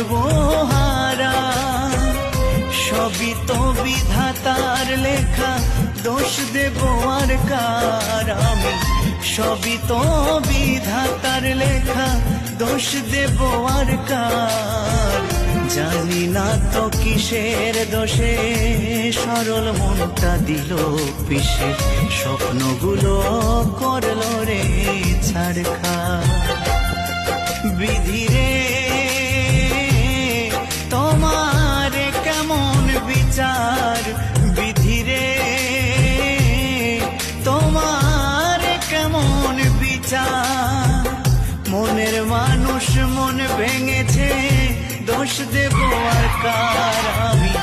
সর্বহারা। সবই তো বিধাতার লেখা, দোষ দেব আর কার আমি? সবই তো বিধাতার লেখা, দোষ দেব আর কার? জানি না তো কিসের দোষে সরল মনটা দিল পিষে, স্বপ্নগুলো করলো রে ছাড়খাড়। বিধিরে তোমার কেমন বিচার, বিধিরে তোমার কেমন বিচার? মনের মানুষ মন ভেঙেছে, দোষ দেব আর কার আমি?